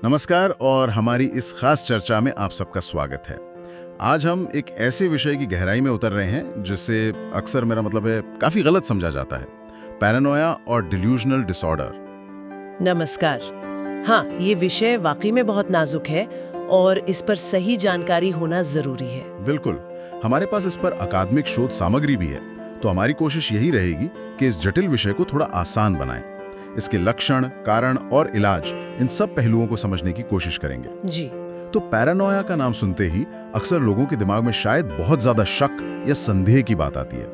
नमस्कार और हमारी इस खास चर्चा में आप सबका स्वागत है। आज हम एक ऐसे विषय की गहराई में उतर रहे हैं जिसे अक्सर मेरा मतलब है काफी गलत समझा जाता है, पैरानोया और डिल्यूजनल डिसऑर्डर। नमस्कार। हाँ, ये विषय वाकई में बहुत नाजुक है और इस पर सही जानकारी होना जरूरी है। बिल्कुल, हमारे पास इस पर अकादमिक शोध सामग्री भी है, तो हमारी कोशिश यही रहेगी कि इस जटिल विषय को थोड़ा आसान बनाएं। इसके लक्षण, कारण और इलाज, इन सब पहलुओं को समझने की कोशिश करेंगे। जी। तो पैरानोया का नाम सुनते ही अक्सर लोगों के दिमाग में शायद बहुत ज्यादा शक या संदेह की बात आती है,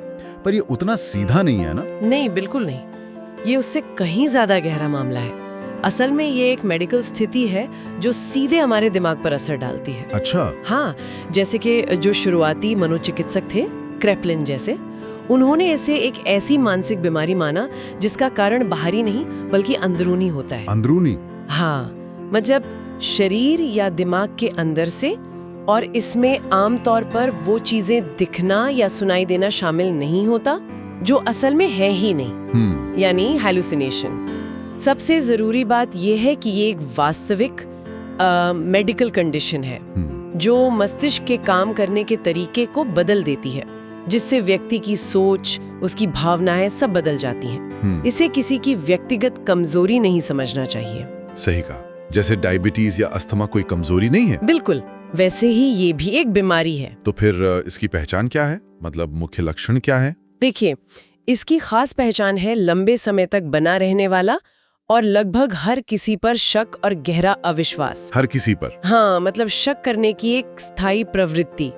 पर ये उतना सीधा नहीं है ना? नहीं, बिल्कुल नहीं। ये उससे कहीं ज्यादा गहरा मामला है। असल में ये एक मेडिकल स्थिति है जो सीधे हमारे दिमाग पर असर डालती है। अच्छा। हाँ, जैसे कि जो शुरुआती मनोचिकित्सक थे, क्रेपलिन जैसे, उन्होंने इसे एक ऐसी मानसिक बीमारी माना जिसका कारण बाहरी नहीं बल्कि अंदरूनी होता है। अंदरूनी? हाँ, मतलब शरीर या दिमाग के अंदर से, और इसमें आमतौर पर वो चीजें दिखना या सुनाई देना शामिल नहीं होता जो असल में है ही नहीं, यानी हैलुसिनेशन। सबसे जरूरी बात यह है कि ये एक वास्तविक मेडिकल कंडीशन है जो मस्तिष्क के काम करने के तरीके को बदल देती है, जिससे व्यक्ति की सोच, उसकी भावनाएं सब बदल जाती हैं। इसे किसी की व्यक्तिगत कमजोरी नहीं समझना चाहिए। सही कहा, जैसे डायबिटीज या अस्थमा कोई कमजोरी नहीं है। बिल्कुल, वैसे ही ये भी एक बीमारी है। तो फिर इसकी पहचान क्या है, मतलब मुख्य लक्षण क्या है? देखिए, इसकी खास पहचान है लंबे समय तक बना रहने वाला और लगभग हर किसी पर शक और गहरा अविश्वास। हर किसी पर? हाँ, मतलब शक करने की एक स्थायी प्रवृत्ति।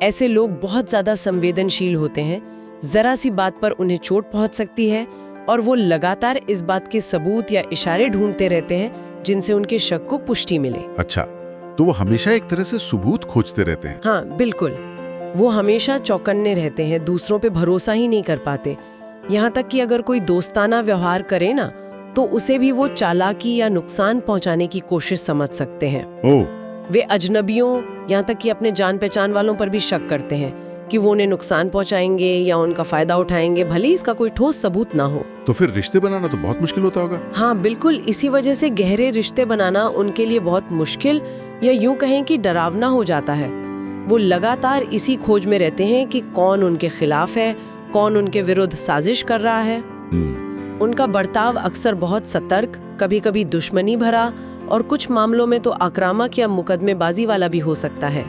ऐसे लोग बहुत ज्यादा संवेदनशील होते हैं, जरा सी बात पर उन्हें चोट पहुंच सकती है और वो लगातार इस बात के सबूत या इशारे ढूंढते रहते हैं जिनसे उनके शक को पुष्टि मिले। अच्छा, तो वो हमेशा एक तरह से सबूत खोजते रहते हैं? हाँ, बिल्कुल। वो हमेशा चौकन्ने रहते हैं, दूसरों पे भरोसा ही नहीं कर पाते। यहाँ तक कि अगर कोई दोस्ताना व्यवहार करे ना, तो उसे भी वो चालाकी या नुकसान पहुंचाने की कोशिश समझ सकते हैं। ओह। वे अजनबियों, यहाँ तक कि अपने जान पहचान वालों पर भी शक करते हैं कि वो उन्हें नुकसान पहुंचाएंगे या उनका फायदा उठाएंगे, भले ही इसका कोई ठोस सबूत ना हो। तो फिर रिश्ते बनाना तो बहुत मुश्किल होता होगा? हाँ, बिल्कुल। इसी वजह से गहरे रिश्ते बनाना उनके लिए बहुत मुश्किल, या यूं कहें कि डरावना हो जाता है। वो लगातार इसी खोज में रहते हैं कि कौन उनके खिलाफ है, कौन उनके विरुद्ध साजिश कर रहा है। उनका बर्ताव अक्सर बहुत सतर्क, कभी कभी दुश्मनी भरा और कुछ मामलों में तो आक्रामक या मुकदमेबाजी वाला भी हो सकता है।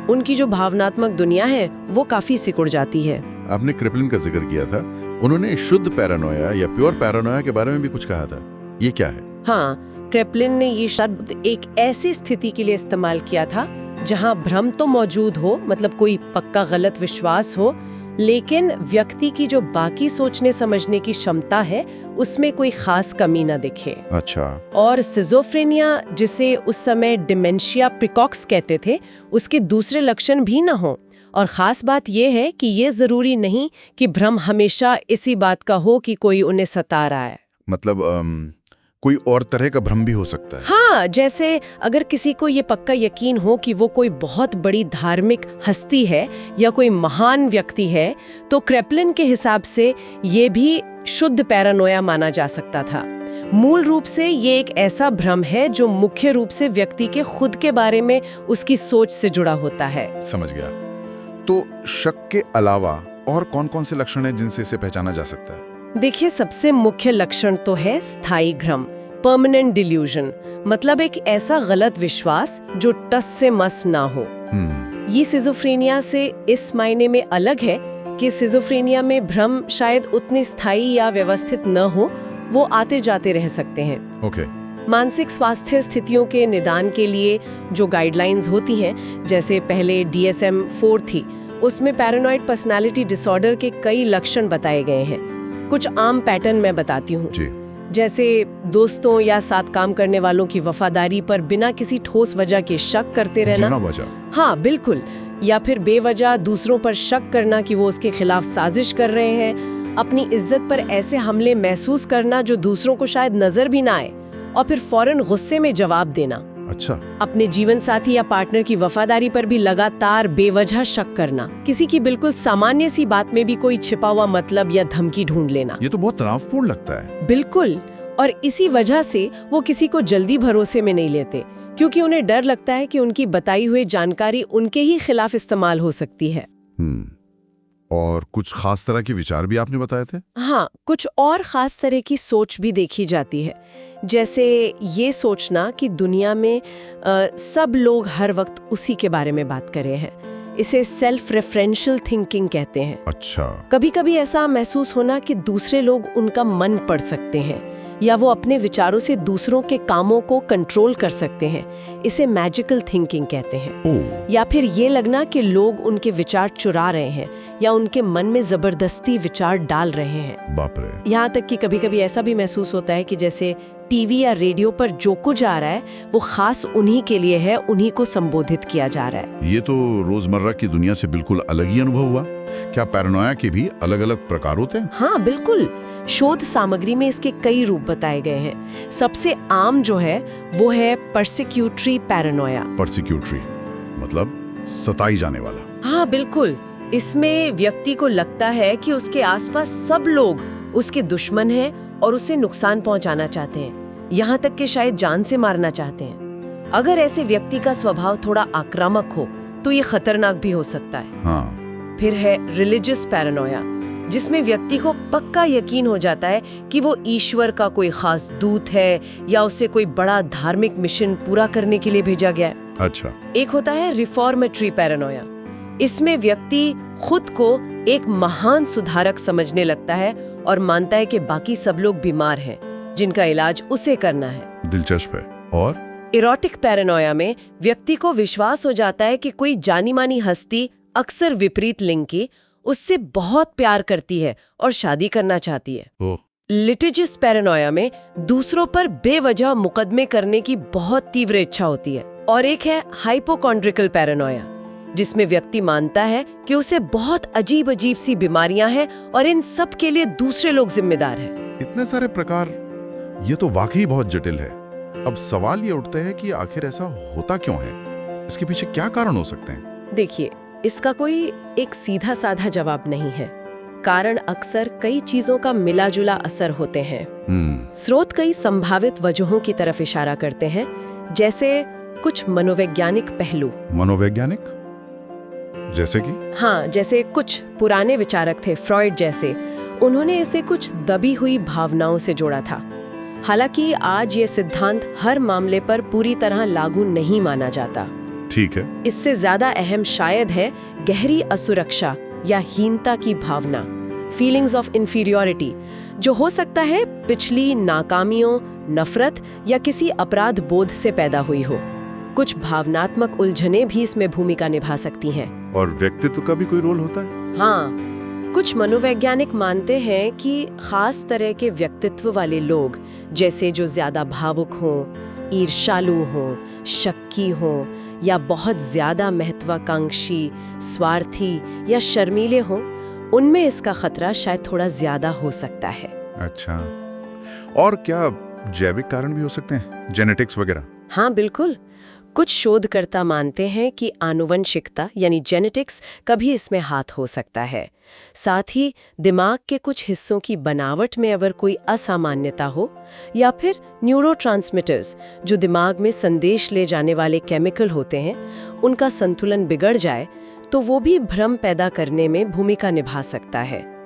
उनकी जो भावनात्मक दुनिया है वो काफी सिकुड़ जाती है। आपने क्रेपलिन का जिक्र किया था, उन्होंने शुद्ध पैरानोया या प्योर पैरानोया के बारे में भी कुछ कहा था, ये क्या है? हाँ, क्रेपलिन ने ये शब्द एक ऐसी स्थिति के लिए इस्तेमाल किया था जहाँ भ्रम तो मौजूद हो, मतलब कोई पक्का गलत विश्वास हो, लेकिन व्यक्ति की जो बाकी सोचने समझने की क्षमता है उसमें कोई खास कमी न दिखे। अच्छा। और सिजोफ्रेनिया, जिसे उस समय डिमेंशिया प्रिकॉक्स कहते थे, उसके दूसरे लक्षण भी न हो। और खास बात यह है कि ये जरूरी नहीं कि भ्रम हमेशा इसी बात का हो कि कोई उन्हें सता रहा है। मतलब कोई और तरह का भ्रम भी हो सकता है? हाँ, जैसे अगर किसी को ये पक्का यकीन हो कि वो कोई बहुत बड़ी धार्मिक हस्ती है या कोई महान व्यक्ति है, तो क्रेपलिन के हिसाब से ये भी शुद्ध पैरानोया माना जा सकता था। मूल रूप से ये एक ऐसा भ्रम है जो मुख्य रूप से व्यक्ति के खुद के बारे में उसकी सोच से जुड़ा होता है। समझ गया। तो शक के अलावा और कौन-कौन से लक्षण हैं जिनसे इसे पहचाना जा सकता है? देखिए, सबसे मुख्य लक्षण तो है स्थायी भ्रम, परमानेंट डिल्यूजन, मतलब एक ऐसा गलत विश्वास जो टस से मस ना हो। ये सिजोफ्रेनिया से इस मायने में अलग है कि सिजोफ्रेनिया में भ्रम शायद उतनी स्थायी या व्यवस्थित न हो, वो आते जाते रह सकते हैं। ओके। मानसिक स्वास्थ्य स्थितियों के निदान के लिए जो गाइडलाइंस होती हैं, जैसे पहले DSM-4 थी, उसमें पैरानॉइड पर्सनालिटी डिसऑर्डर के कई लक्षण बताए गए हैं। कुछ आम पैटर्न मैं बताती हूँ, जैसे दोस्तों या साथ काम करने वालों की वफादारी पर बिना किसी ठोस वजह के शक करते रहना। हाँ, बिल्कुल। या फिर बेवजह दूसरों पर शक करना कि वो उसके खिलाफ साजिश कर रहे हैं। अपनी इज्जत पर ऐसे हमले महसूस करना जो दूसरों को शायद नजर भी ना आए, और फिर फौरन गुस्से में जवाब देना। अच्छा। अपने जीवन साथी या पार्टनर की वफादारी पर भी लगातार बेवजह शक करना। किसी की बिल्कुल सामान्य सी बात में भी कोई छिपा हुआ मतलब या धमकी ढूंढ लेना। ये तो बहुत तनावपूर्ण लगता है। बिल्कुल। और इसी वजह से वो किसी को जल्दी भरोसे में नहीं लेते, क्योंकि उन्हें डर लगता है कि उनकी बताई हुई जानकारी उनके ही खिलाफ इस्तेमाल हो सकती है। और कुछ खास तरह के विचार भी आपने बताए थे? हाँ, कुछ और खास तरह की सोच भी देखी जाती है, जैसे ये सोचना कि दुनिया में सब लोग हर वक्त उसी के बारे में बात कर रहे हैं। इसे सेल्फ रेफरेंशियल थिंकिंग कहते हैं। अच्छा। कभी-कभी ऐसा महसूस होना कि दूसरे लोग उनका मन पढ़ सकते हैं या वो अपने विचारों से दूसरों के कामों को कंट्रोल कर सकते हैं। इसे मैजिकल थिंकिंग कहते हैं। या फिर ये लगना कि लोग उनके विचार चुरा रहे हैं या उनके मन में जबरदस्ती विचार डाल रहे हैं। बाप रे। यहाँ तक कि कभी-कभी ऐसा भी महसूस होता है कि जैसे टीवी या रेडियो पर जो कुछ आ रहा है वो खास उन्हीं के लिए है, उन्हीं को संबोधित किया जा रहा है। ये तो रोजमर्रा की दुनिया से बिल्कुल अलग ही अनुभव हुआ। क्या पैरानोया के भी अलग-अलग प्रकार होते हैं? हाँ बिल्कुल, शोध सामग्री में इसके कई रूप बताए गए हैं। सबसे आम जो है वो है परसिक्यूटरी पैरानोया। परसिक्यूटरी मतलब सताई जाने वाला। हाँ बिल्कुल, इसमें व्यक्ति को लगता है कि उसके आसपास सब लोग उसके दुश्मन हैं और उसे नुकसान पहुंचाना चाहते हैं, यहाँ तक कि शायद जान से मारना चाहते हैं। अगर ऐसे व्यक्ति का स्वभाव थोड़ा आक्रामक हो तो ये खतरनाक भी हो सकता है। हाँ। फिर है रिलीजियस पैरानोया, जिसमें व्यक्ति को पक्का यकीन हो जाता है कि वो ईश्वर का कोई खास दूत है या उसे कोई बड़ा धार्मिक मिशन पूरा करने के लिए भेजा गया है। अच्छा। एक होता है रिफॉर्मेटरी पैरानोया। इसमें व्यक्ति खुद को एक महान सुधारक समझने लगता है और मानता है कि बाकी सब लोग बीमार हैं, जिनका इलाज उसे करना है। दिलचस्प है। और इरोटिक पैरानोया में व्यक्ति को विश्वास हो जाता है कि कोई जानी मानी हस्ती, अक्सर विपरीत लिंग की, उससे बहुत प्यार करती है और शादी करना चाहती है। लिटिजियस पैरानोया में दूसरों पर बेवजह मुकदमे करने की बहुत तीव्र इच्छा होती है। और एक है हाइपोकॉन्ड्रिकल पैरानोया, जिसमें व्यक्ति मानता है कि उसे बहुत अजीब अजीब सी बीमारियां हैं और इन सब के लिए दूसरे लोग जिम्मेदार हैं। इतने सारे प्रकार, ये तो वाकई बहुत जटिल है। अब सवाल ये उठता है कि आखिर ऐसा होता क्यों है? इसके पीछे क्या कारण हो सकते हैं? देखिए, इसका कोई एक सीधा साधा जवाब नहीं है। कारण अक्सर कई चीजों का मिला जुला असर होते हैं। स्रोत कई संभावित वजहों की तरफ इशारा करते हैं, जैसे कुछ मनोवैज्ञानिक पहलू। मनोवैज्ञानिक जैसे कि? हाँ, जैसे कुछ पुराने विचारक थे, फ्रॉइड जैसे, उन्होंने इसे कुछ दबी हुई भावनाओं से जोड़ा था। हालांकि आज ये सिद्धांत हर मामले पर पूरी तरह लागू नहीं माना जाता। ठीक है। इससे ज्यादा अहम शायद है गहरी असुरक्षा या हीनता की भावना, फीलिंग्स ऑफ इंफीरियरिटी, जो हो सकता है पिछली नाकामियों, नफरत या किसी अपराध बोध से पैदा हुई हो। कुछ भावनात्मक उलझनें भी इसमें भूमिका निभा सकती हैं। और व्यक्तित्व का भी कोई रोल होता है? हाँ, कुछ मनोवैज्ञानिक मानते हैं कि खास तरह के व्यक्तित्व वाले लोग, जैसे जो ज्यादा भावुक हों, ईर्ष्यालु हों, शक्की हों या बहुत ज्यादा महत्वाकांक्षी, स्वार्थी या शर्मीले हों, उनमें इसका खतरा शायद थोड़ा ज्यादा हो सकता है। अच्छा। और क्या जैविक कारण भी हो सकते हैं, जेनेटिक्स वगैरह? हाँ बिल्कुल, कुछ शोधकर्ता मानते हैं कि आनुवंशिकता यानी जेनेटिक्स का भी इसमें हाथ हो सकता है। साथ ही दिमाग के कुछ हिस्सों की बनावट में अगर कोई असामान्यता हो, या फिर न्यूरोट्रांसमीटर्स जो दिमाग में संदेश ले जाने वाले केमिकल होते हैं, उनका संतुलन बिगड़ जाए तो वो भी भ्रम पैदा करने में भूमिका निभा सकता है।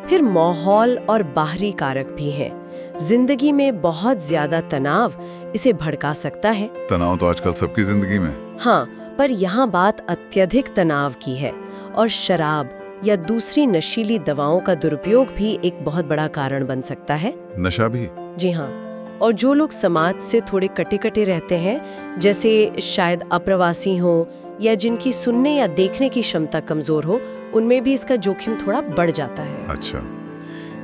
फिर माहौल और बाहरी कारक भी हैं। जिंदगी में बहुत ज्यादा तनाव इसे भड़का सकता है। तनाव तो आजकल सबकी जिंदगी में। हाँ, पर यहाँ बात अत्यधिक तनाव की है, और शराब या दूसरी नशीली दवाओं का दुरुपयोग भी एक बहुत बड़ा कारण बन सकता है। नशा भी? जी हाँ, और जो लोग समाज से थोड़े कटे-कटे रहते हैं, जैसे शायद अप्रवासी हो या जिनकी सुनने या देखने की क्षमता कमजोर हो, उनमें भी इसका जोखिम थोड़ा बढ़ जाता है। अच्छा।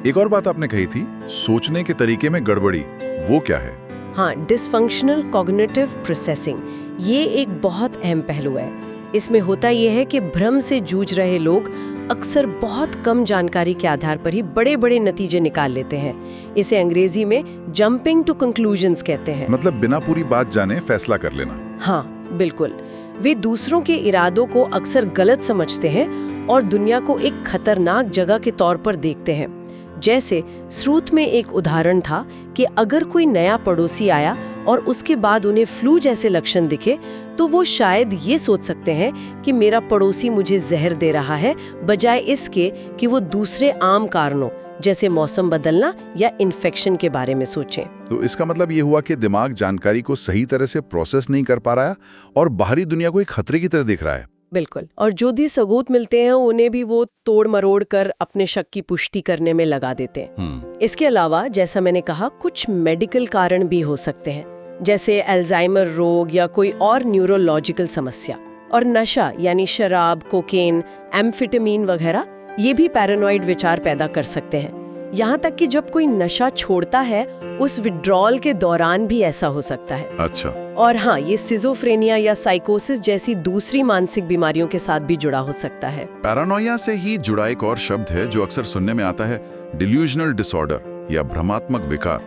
एक और बात आपने कही थी, सोचने के तरीके में गड़बड़ी, वो क्या है? हाँ, डिसफंक्शनल कॉग्निटिव प्रोसेसिंग, ये एक बहुत अहम पहलू है। इसमें होता यह है कि भ्रम से जूझ रहे लोग अक्सर बहुत कम जानकारी के आधार पर ही बड़े-बड़े नतीजे निकाल लेते हैं। इसे अंग्रेजी में जंपिंग टू कंक्लूजन्स कहते हैं। मतलब बिना पूरी बात जाने फैसला कर लेना। हाँ बिल्कुल, वे दूसरों के इरादों को अक्सर गलत समझते हैं और दुनिया को एक खतरनाक जगह के तौर पर देखते हैं, जैसे स्रोत में एक उदाहरण था कि अगर कोई नया पड़ोसी आया और उसके बाद उन्हें फ्लू जैसे लक्षण दिखे तो वो शायद ये सोच सकते हैं कि मेरा पड़ोसी मुझे जहर दे रहा है, बजाय इसके कि वो दूसरे आम कारणों जैसे मौसम बदलना या इन्फेक्शन के बारे में सोचें। तो इसका मतलब ये हुआ कि दिमाग जानकारी को सही तरह से प्रोसेस नहीं कर पा रहा है और बाहरी दुनिया को एक खतरे की तरह देख रहा है। बिल्कुल। और जो भी सबूत मिलते हैं उन्हें भी वो तोड़ मरोड़ कर अपने शक की पुष्टि करने में लगा देते हैं। इसके अलावा जैसा मैंने कहा, कुछ मेडिकल कारण भी हो सकते हैं, जैसे अल्जाइमर रोग या कोई और न्यूरोलॉजिकल समस्या। और नशा यानी शराब, कोकेन, एम्फेटामिन वगैरह ये भी पैरानॉइड विचार पैदा कर सकते हैं। यहाँ तक कि जब कोई नशा छोड़ता है उस विड्रॉल के दौरान भी ऐसा हो सकता है। अच्छा। और हाँ, ये सिजोफ्रेनिया या साइकोसिस जैसी दूसरी मानसिक बीमारियों के साथ भी जुड़ा हो सकता है। पैरानोया से ही जुड़ा एक और शब्द है जो अक्सर सुनने में आता है, डिल्यूजनल डिसऑर्डर या भ्रमात्मक विकार।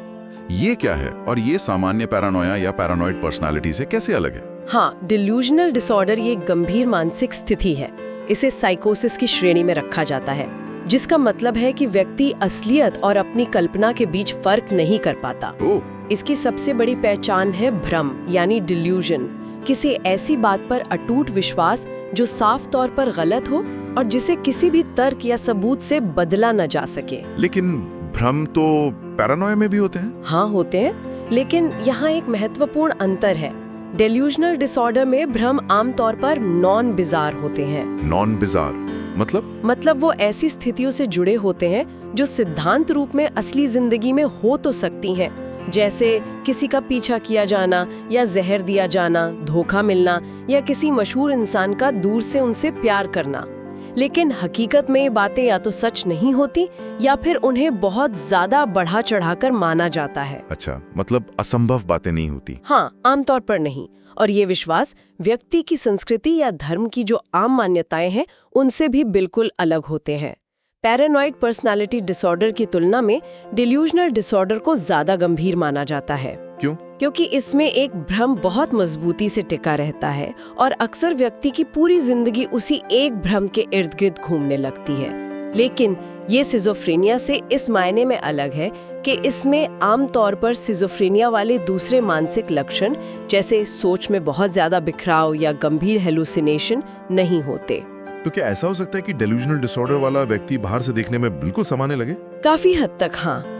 ये क्या है और ये सामान्य पैरानोया या पैरानॉइड पर्सनालिटी से कैसे अलग है? हाँ, डिल्यूजनल डिसऑर्डर ये एक गंभीर मानसिक स्थिति है। इसे साइकोसिस की श्रेणी में रखा जाता है, जिसका मतलब है कि व्यक्ति असलियत और अपनी कल्पना के बीच फर्क नहीं कर पाता। इसकी सबसे बड़ी पहचान है भ्रम यानी डिल्यूजन, किसी ऐसी बात पर अटूट विश्वास जो साफ तौर पर गलत हो और जिसे किसी भी तर्क या सबूत से बदला न जा सके। लेकिन भ्रम तो पैरानोया में भी होते हैं। हाँ, होते हैं, लेकिन यहाँ एक महत्वपूर्ण अंतर है। डिल्यूजनल डिसऑर्डर में भ्रम आमतौर पर नॉन बिजार होते हैं। नॉन बिजार मतलब वो ऐसी स्थितियों से जुड़े होते हैं जो सिद्धांत रूप में असली जिंदगी में हो तो सकती हैं, जैसे किसी का पीछा किया जाना या जहर दिया जाना, धोखा मिलना या किसी मशहूर इंसान का दूर से उनसे प्यार करना। लेकिन हकीकत में ये बातें या तो सच नहीं होती या फिर उन्हें बहुत ज्यादा बढ़ा चढ़ाकर माना जाता है। अच्छा, मतलब असंभव बातें नहीं होती। हाँ, आमतौर पर नहीं। और ये विश्वास व्यक्ति की संस्कृति या धर्म की जो आम मान्यताएं हैं उनसे भी बिल्कुल अलग होते हैं। पैरानॉइड पर्सनालिटी डिसऑर्डर की तुलना में डिल्यूजनल डिसऑर्डर को ज्यादा गंभीर माना जाता है। क्यों? क्योंकि इसमें एक भ्रम बहुत मजबूती से टिका रहता है और अक्सर व्यक्ति की पूरी जिंदगी उसी एक भ्रम के इर्द गिर्द घूमने लगती है। लेकिन ये सिजोफ्रेनिया से इस मायने में अलग है कि इसमें आमतौर पर सिजोफ्रेनिया वाले दूसरे मानसिक लक्षण जैसे सोच में बहुत ज्यादा बिखराव या गंभीर हेलुसिनेशन नहीं होते। तो क्या ऐसा हो सकता है कि डिल्यूजनल डिसऑर्डर वाला व्यक्ति बाहर से देखने में बिल्कुल सामान्य लगे? काफी हद तक हाँ।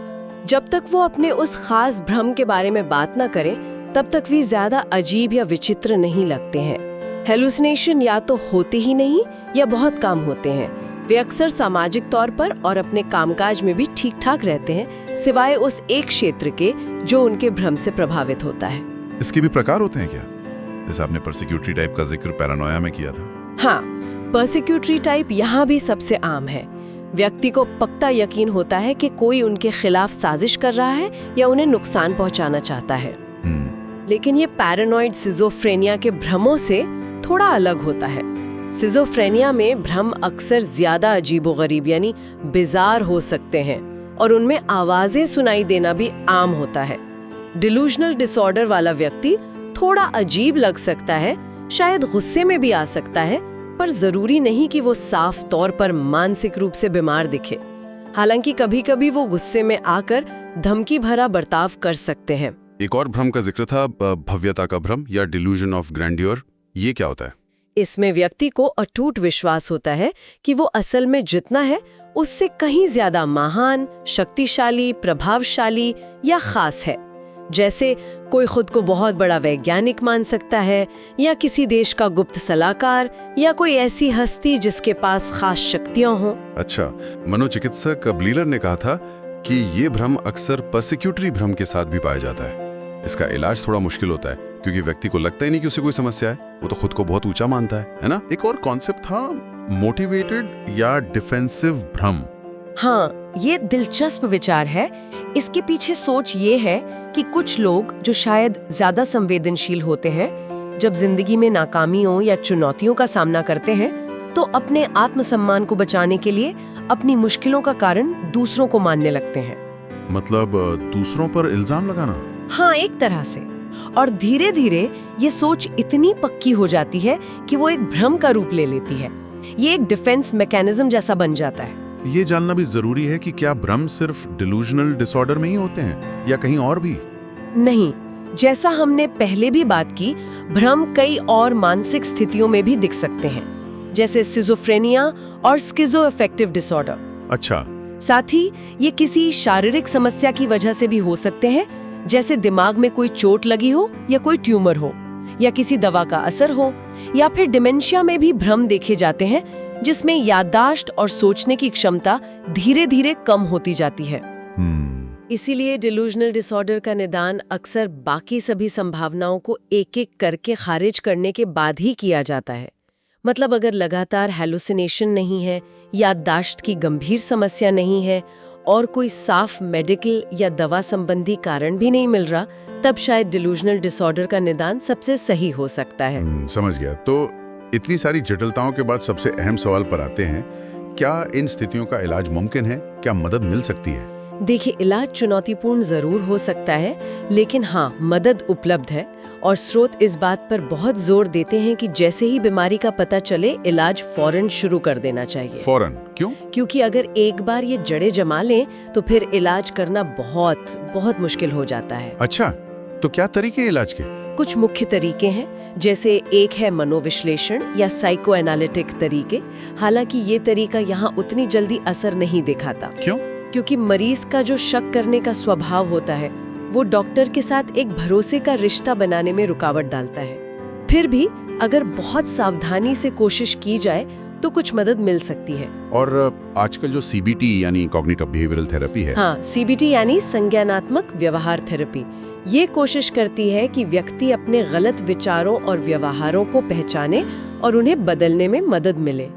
जब तक वो अपने उस खास भ्रम के बारे में बात न करें तब तक भी ज्यादा अजीब या विचित्र नहीं लगते हैं। हेलुसिनेशन या तो होते ही नहीं या बहुत कम होते हैं। वे अक्सर सामाजिक तौर पर और अपने कामकाज में भी ठीक ठाक रहते हैं, सिवाय उस एक क्षेत्र के जो उनके भ्रम से प्रभावित होता है। इसके भी प्रकार होते हैं क्या? जैसे आपने पर्सिक्यूटरी टाइप का जिक्र पैरानोया में किया था। हाँ, पर्सिक्यूटरी टाइप यहाँ भी सबसे आम है। व्यक्ति को पक्का यकीन होता है कि कोई उनके खिलाफ साजिश कर रहा है या उन्हें नुकसान पहुंचाना चाहता है। लेकिन ये पैरानॉइड सिजोफ्रेनिया के भ्रमों से थोड़ा अलग होता है। सिजोफ्रेनिया में भ्रम अक्सर ज्यादा अजीबोगरीब यानी बिजार हो सकते हैं और उनमें आवाजें सुनाई देना भी आम होता है। डिल्यूजनल डिसऑर्डर वाला व्यक्ति थोड़ा अजीब लग सकता है, शायद गुस्से में भी आ सकता है, पर जरूरी नहीं कि वो साफ तौर पर मानसिक रूप से बीमार दिखे। हालांकि कभी-कभी वो गुस्से में आकर धमकी भरा बर्ताव कर सकते हैं। एक और भ्रम का जिक्र था, भव्यता का भ्रम या डिल्यूजन ऑफ ग्रैंडियर। ये क्या होता है? इसमें व्यक्ति को अटूट विश्वास होता है कि वो असल में जितना है उससे कहीं ज्यादा महान, शक्तिशाली, प्रभावशाली या खास है। जैसे कोई खुद को बहुत बड़ा वैज्ञानिक मान सकता है या किसी देश का गुप्त सलाहकार या कोई ऐसी हस्ती जिसके पास खास शक्तियां हों। अच्छा, मनोचिकित्सक ब्लीलर ने कहा था कि ये भ्रम अक्सर पर्सिक्यूटरी भ्रम के साथ भी पाया जाता है। इसका इलाज थोड़ा मुश्किल होता है क्योंकि व्यक्ति को लगता ही नहीं कि उसे कोई समस्या है, वो तो खुद को बहुत ऊंचा मानता है ना? एक और कॉन्सेप्ट था मोटिवेटेड या डिफेंसिव भ्रम। हाँ, ये दिलचस्प विचार है। इसके पीछे सोच ये है कि कुछ लोग जो शायद ज्यादा संवेदनशील होते हैं, जब जिंदगी में नाकामियों या चुनौतियों का सामना करते हैं तो अपने आत्मसम्मान को बचाने के लिए अपनी मुश्किलों का कारण दूसरों को मानने लगते हैं। मतलब दूसरों पर इल्जाम लगाना? हाँ, एक तरह से। और धीरे धीरे ये सोच इतनी पक्की हो जाती है कि वो एक भ्रम का रूप ले लेती है। ये एक डिफेंस मैकेनिज्म जैसा बन जाता है। ये जानना भी जरूरी है कि क्या भ्रम सिर्फ डिलूजनल डिसऑर्डर में ही होते हैं या कहीं और भी? नहीं, जैसा हमने पहले भी बात की, भ्रम कई और मानसिक स्थितियों में भी दिख सकते हैं, जैसे सिजोफ्रेनिया और स्किज़ोअफेक्टिव डिसऑर्डर। अच्छा। साथ ही ये किसी शारीरिक समस्या की वजह से भी हो सकते हैं, जैसे दिमाग में कोई चोट लगी हो या कोई ट्यूमर हो या किसी दवा का असर हो, या फिर डिमेंशिया में भी भ्रम देखे जाते हैं, जिसमें याददाश्त और सोचने की क्षमता धीरे-धीरे कम होती जाती है। इसीलिए डिलूजनल डिसऑर्डर का निदान अक्सर बाकी सभी संभावनाओं को एक-एक करके खारिज करने के बाद ही किया जाता है। मतलब अगर लगातार हैलुसिनेशन नहीं है, याददाश्त की गंभीर समस्या नहीं है और कोई साफ मेडिकल या दवा संबंधी कारण भी नहीं मिल रहा, तब शायद डिलूजनल डिसऑर्डर का निदान सबसे सही हो सकता है। समझ गया। तो इतनी सारी जटिलताओं के बाद सबसे अहम सवाल पर आते हैं, क्या इन स्थितियों का इलाज मुमकिन है? क्या मदद मिल सकती है? देखिए, इलाज चुनौतीपूर्ण जरूर हो सकता है, लेकिन हाँ, मदद उपलब्ध है और स्रोत इस बात पर बहुत जोर देते हैं कि जैसे ही बीमारी का पता चले, इलाज फौरन शुरू कर देना चाहिए। फौरन? क्यों? क्योंकि अगर एक बार ये जड़ें जमा लें, तो फिर इलाज करना बहुत बहुत मुश्किल हो जाता है। अच्छा, तो क्या तरीके इलाज के? कुछ मुख्य तरीके हैं, जैसे एक है मनोविश्लेषण या साइको एनालिटिक तरीके। हालांकि ये तरीका यहाँ उतनी जल्दी असर नहीं दिखाता। क्यों? क्योंकि मरीज का जो शक करने का स्वभाव होता है, वो डॉक्टर के साथ एक भरोसे का रिश्ता बनाने में रुकावट डालता है। फिर भी अगर बहुत सावधानी से कोशिश की जाए तो कुछ मदद मिल सकती है। और आजकल जो CBT यानी कॉग्निटिव बिहेवियरल थेरेपी है, हाँ, CBT यानी संज्ञानात्मक व्यवहार थेरेपी, ये कोशिश करती है कि व्यक्ति अपने गलत विचारों और व्यवहारों को पहचाने और उन्हें बदलने में मदद मिले।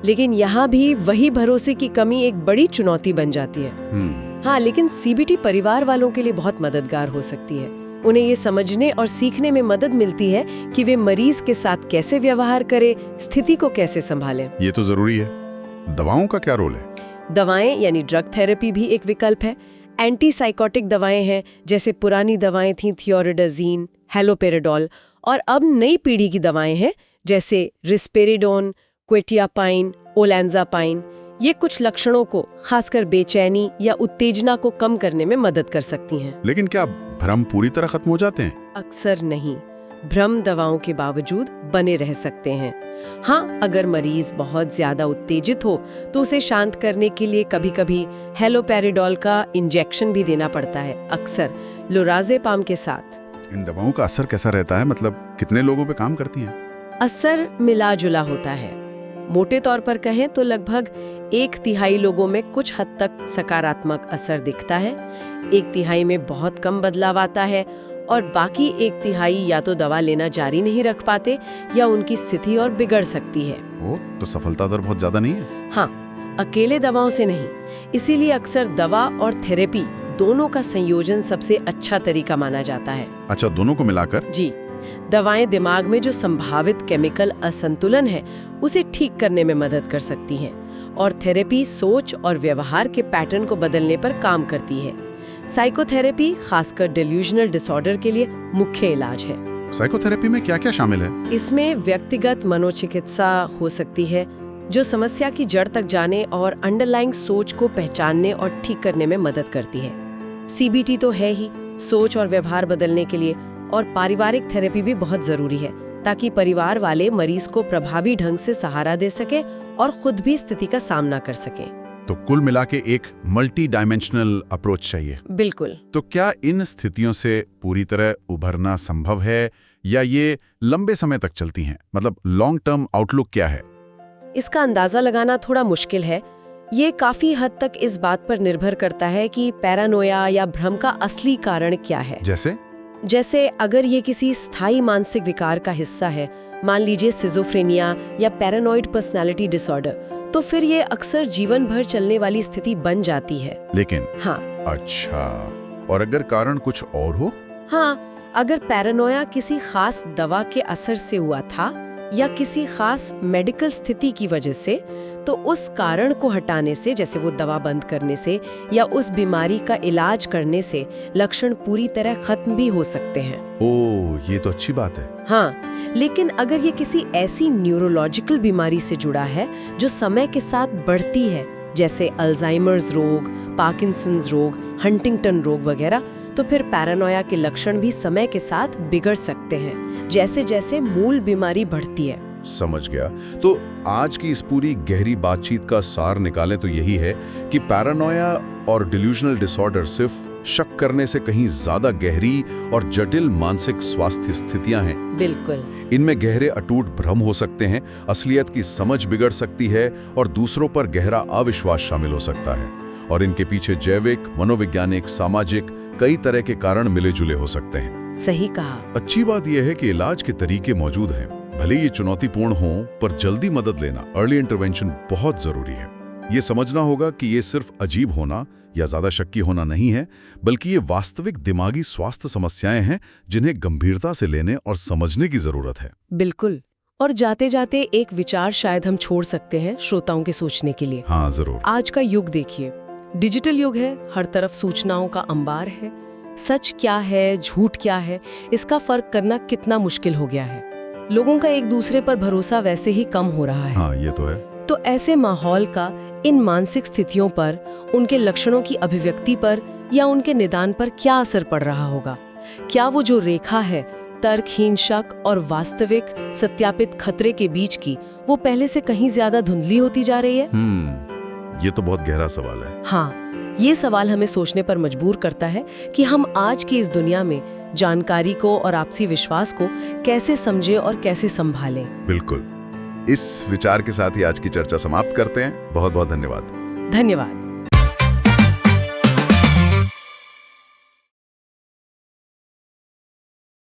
लेकिन यहाँ भी वही भरोसे की कमी एक बड़ी चुनौती बन जाती है। हाँ, लेकिन CBT परिवार वालों के लिए बहुत मददगार हो सकती है। उन्हें ये समझने और सीखने में मदद मिलती है कि वे मरीज के साथ कैसे व्यवहार करें, स्थिति को कैसे संभालें। ये तो जरूरी है। दवाओं का क्या रोल है? दवाएं यानी ड्रग थेरेपी भी एक विकल्प है। एंटीसाइकोटिक दवाएं हैं, जैसे पुरानी दवाएं थीं थियोरिडाजीन, हैलोपेरिडोल, और अब नई पीढ़ी की दवाएं हैं, जैसे रिस्पेरिडोन, क्वेटियापाइन, ओलैंजापाइन। ये कुछ लक्षणों को, खासकर बेचैनी या उत्तेजना को कम करने में मदद कर सकती हैं। लेकिन क्या भ्रम पूरी तरह खत्म हो जाते हैं? अक्सर नहीं। भ्रम दवाओं के बावजूद बने रह सकते हैं। हाँ, अगर मरीज बहुत ज्यादा उत्तेजित हो तो उसे शांत करने के लिए कभी-कभी हैलोपेरिडोल का इंजेक्शन भी देना पड़ता है, अक्सर लोराज़ेपाम के साथ। इन दवाओं का असर कैसा रहता है? मतलब कितने लोगों पे काम करती हैं? असर मिला जुला होता है। मोटे तौर पर कहें तो लगभग 1/3 लोगों में कुछ हद तक सकारात्मक असर दिखता है, 1/3 में बहुत कम बदलाव आता है और बाकी 1/3 या तो दवा लेना जारी नहीं रख पाते या उनकी स्थिति और बिगड़ सकती है। तो सफलता दर बहुत ज्यादा नहीं है? हाँ, अकेले दवाओं से नहीं। इसीलिए अक्सर दवा और थेरेपी दोनों का संयोजन सबसे अच्छा तरीका माना जाता है। अच्छा, दोनों को मिलाकर? जी। दवाएं दिमाग में जो संभावित केमिकल असंतुलन है, उसे ठीक करने में मदद कर सकती हैं, और थेरेपी सोच और व्यवहार के पैटर्न को बदलने पर काम करती है। साइकोथेरेपी खासकर डिल्यूजनल डिसऑर्डर के लिए मुख्य इलाज है। साइकोथेरेपी में क्या-क्या शामिल है? इसमें व्यक्तिगत मनोचिकित्सा हो सकती है, जो समस्या की जड़ तक जाने और अंडरलाइंग सोच को पहचानने और ठीक करने में मदद करती है। CBT तो है ही सोच और व्यवहार बदलने के लिए, और पारिवारिक थेरेपी भी बहुत जरूरी है, ताकि परिवार वाले मरीज को प्रभावी ढंग से सहारा दे सके और खुद भी स्थिति का सामना कर सके। तो कुल मिला के एक मल्टी डायमेंशनल अप्रोच चाहिए। बिल्कुल। तो क्या इन स्थितियों से पूरी तरह उभरना संभव है या ये लंबे समय तक चलती हैं? मतलब लॉन्ग टर्म आउटलुक क्या है? इसका अंदाजा लगाना थोड़ा मुश्किल है। ये काफी हद तक इस बात पर निर्भर करता है कि पैरानोया या भ्रम का असली कारण क्या है। जैसे अगर ये किसी स्थायी मानसिक विकार का हिस्सा है, मान लीजिए सिजोफ्रेनिया या पैरानॉइड पर्सनालिटी डिसऑर्डर, तो फिर ये अक्सर जीवन भर चलने वाली स्थिति बन जाती है। लेकिन हाँ। अच्छा, और अगर कारण कुछ और हो? हाँ, अगर पैरानोया किसी खास दवा के असर से हुआ था या किसी खास मेडिकल स्थिति की वजह से, तो उस कारण को हटाने से, जैसे वो दवा बंद करने से या उस बीमारी का इलाज करने से, लक्षण पूरी तरह खत्म भी हो सकते हैं। ओह, ये तो अच्छी बात है। हाँ, लेकिन अगर ये किसी ऐसी न्यूरोलॉजिकल बीमारी से जुड़ा है जो समय के साथ बढ़ती है, जैसे अल्जाइमर्स रोग, पार्किंसंस रोग, हंटिंगटन रोग वगैरह, तो फिर पैरानोया के लक्षण भी समय के साथ बिगड़ सकते हैं, जैसे जैसे मूल बीमारी बढ़ती है। समझ गया। तो आज की इस पूरी गहरी बातचीत का सार निकालें तो यही है कि पैरानोया और डिल्यूजनल डिसऑर्डर सिर्फ शक करने से कहीं ज्यादा गहरी और जटिल मानसिक स्वास्थ्य स्थितियां हैं। बिल्कुल। इनमें गहरे अटूट भ्रम हो सकते हैं, असलियत की समझ बिगड़ सकती है और दूसरों पर गहरा अविश्वास शामिल हो सकता है, और इनके पीछे जैविक, मनोवैज्ञानिक, सामाजिक कई तरह के कारण मिले जुले हो सकते हैं। सही कहा। अच्छी बात यह है कि इलाज के तरीके मौजूद हैं, भले ये चुनौतीपूर्ण हो, पर जल्दी मदद लेना, अर्ली इंटरवेंशन बहुत जरूरी है। ये समझना होगा कि ये सिर्फ अजीब होना या ज्यादा शक्की होना नहीं है, बल्कि ये वास्तविक दिमागी स्वास्थ्य समस्याएं हैं जिन्हें गंभीरता से लेने और समझने की जरूरत है। बिल्कुल। और जाते जाते एक विचार शायद हम छोड़ सकते हैं श्रोताओं के सोचने के लिए। हाँ जरूर। आज का युग देखिए, डिजिटल युग है, हर तरफ सूचनाओं का अंबार है। सच क्या है, झूठ क्या है, इसका फर्क करना कितना मुश्किल हो गया है। लोगों का एक दूसरे पर भरोसा वैसे ही कम हो रहा है। हाँ ये तो है। तो ऐसे माहौल का इन मानसिक स्थितियों पर, उनके लक्षणों की अभिव्यक्ति पर या उनके निदान पर क्या असर पड़ रहा होगा? क्या वो जो रेखा है तर्कहीन शक और वास्तविक सत्यापित खतरे के बीच की, वो पहले से कहीं ज्यादा धुंधली होती जा रही है? ये तो बहुत गहरा सवाल है। हाँ, ये सवाल हमें सोचने पर मजबूर करता है कि हम आज की इस दुनिया में जानकारी को और आपसी विश्वास को कैसे समझें और कैसे संभालें। बिल्कुल। इस विचार के साथ ही आज की चर्चा समाप्त करते हैं। बहुत बहुत धन्यवाद। धन्यवाद।